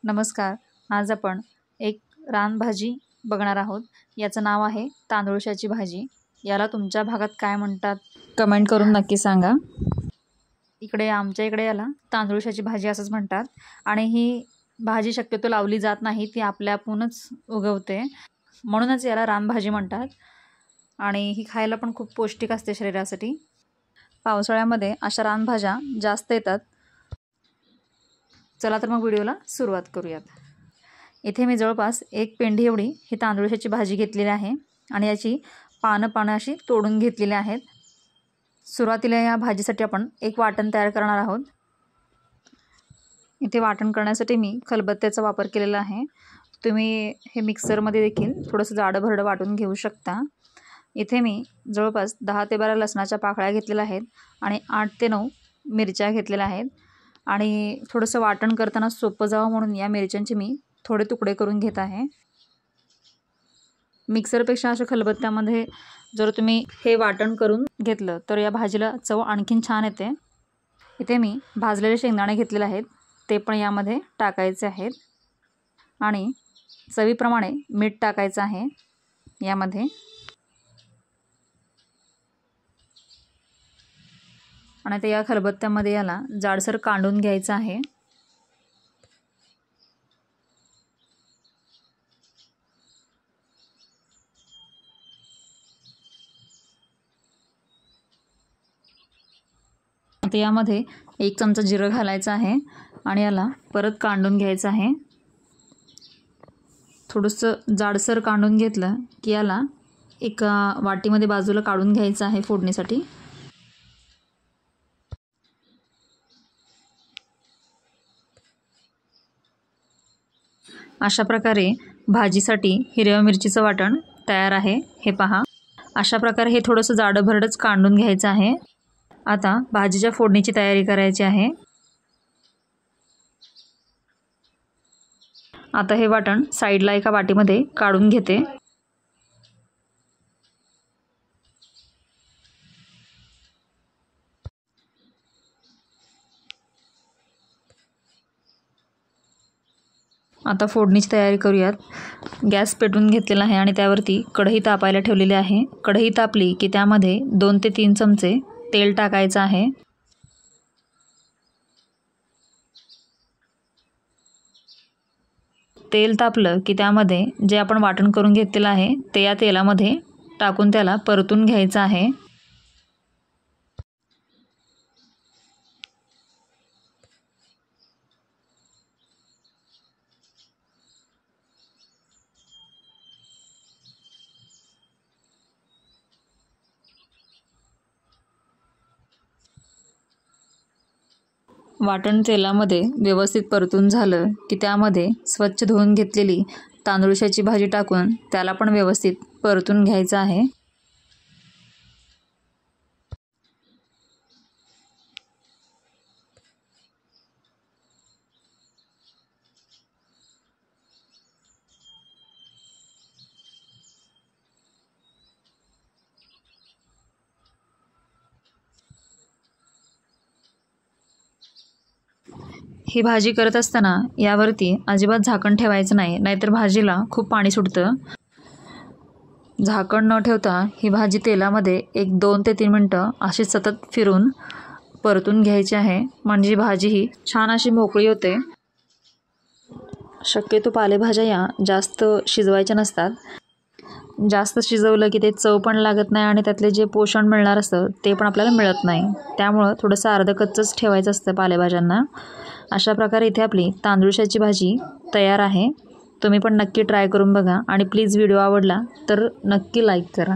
नमस्कार. आज आपण एक रानभाजी बघणार आहोत. याचं नाव आहे तांदूळशाची भाजी. याला तुमच्या भागात काय म्हणतात कमेंट करून नक्की सांगा. आमच्या इकडे याला तांदूळशाची भाजी असंच म्हणतात आणि ही भाजी शक्यतो लावली जात नाही, ती आपल्यापूनच उगवते, म्हणूनच याला रानभाजी म्हणतात. आणि ही खायला पण खूप पौष्टिक असते शरीरासाठी. पावसाळ्यामध्ये अशा रानभाज्या जास्त येतात. चला तर मग व्हिडिओला सुरुवात करूयात. इथे मी जवळपास 1 पेंडी एवढी ही तांदूळशाची भाजी घेतलेली आहे आणि याची पानं अशी तोडून घेतलेली आहेत. सुरुवातीला या भाजीसाठी आपण एक वाटण तयार करणार आहोत. इथे वाटण करण्यासाठी मी खलबत्त्याचा वापर केलेला आहे. तुम्ही हे मिक्सरमध्ये देखील थोडंसं जाडं-भरडं वाटून घेऊ शकता. इथे मी जवळपास 10 ते 12 लसणाच्या पाकळ्या घेतलेल्या आहेत आणि 8 ते 9 मिरच्या घेतलेल्या आहेत. आणि थोडंसं वाटण करताना सोपं जावं म्हणून या मिरच्यांचे मी थोडे तुकडे करून घेत आहे. मिक्सरपेक्षा अशा खलबत्त्यामध्ये जर तुम्ही हे वाटण करून घेतलं तर या भाजीला चव आणखीन छान येते. इथे मी भाजलेले शेंगदाणे घेतलेले आहेत, ते पण यामध्ये टाकायचे आहेत आणि चवीप्रमाणे मीठ टाकायचं आहे यामध्ये. आणि ते या खलबत्त्यामध्ये याला जाडसर कांडून घ्यायचं आहे. आता यामध्ये 1 चमचा जिरं घालायचं आहे आणि याला परत कांडून घ्यायचं आहे. थोडंसं जाडसर कांडून घेतलं की याला एका वाटीमध्ये बाजूला काढून घ्यायचं आहे फोडणीसाठी. अशा प्रकारे भाजीसाठी हिरव्या मिरचीचं वाटण तयार आहे. हे पहा, अशा प्रकारे हे थोडंसं जाडं-भरडंच कांडून घ्यायचं आहे. आता भाजीच्या फोडणीची तयारी करायची आहे. आता हे वाटण साईडला एका वाटीमध्ये काढून घेते. आता फोडणीची तयारी करूयात. गॅस पेटवून घेतलेला आहे आणि त्यावरती कढई तापायला ठेवलेली आहे. कढई तापली की त्यामध्ये 2 ते 3 चमचे तेल टाकायचं आहे. तेल तापलं की त्यामध्ये जे आपण वाटण करून घेतलेलं आहे ते या तेलामध्ये टाकून त्याला परतून घ्यायचं आहे. वाटण तेलामध्ये व्यवस्थित परतून झालं की त्यामध्ये स्वच्छ धुवून घेतलेली तांदूळशाची भाजी टाकून त्याला पण व्यवस्थित परतून घ्यायचं आहे. ही भाजी करत असताना यावरती अजिबात झाकण ठेवायचं नाही, नाहीतर भाजीला खूप पाणी सुटतं. झाकण न ठेवता ही भाजी तेलामध्ये 2 ते 3 मिनटं अशी सतत फिरून परतून घ्यायची आहे, म्हणजे भाजी ही छान अशी मोकळी होते. शक्यतो पालेभाज्या या जास्त शिजवायच्या नसतात. जास्त शिजवलं की ते चव पण लागत नाही आणि त्यातले जे पोषण मिळणार असतं ते पण आपल्याला मिळत नाही. त्यामुळं थोडंसं अर्धकच्चंच ठेवायचं असतं पालेभाज्यांना. अशा प्रकारे इथे आपली तांदूळशाची भाजी तयार आहे. तुम्ही पण नक्की ट्राय करून बघा आणि प्लीज व्हिडिओ आवडला तर नक्की लाईक करा.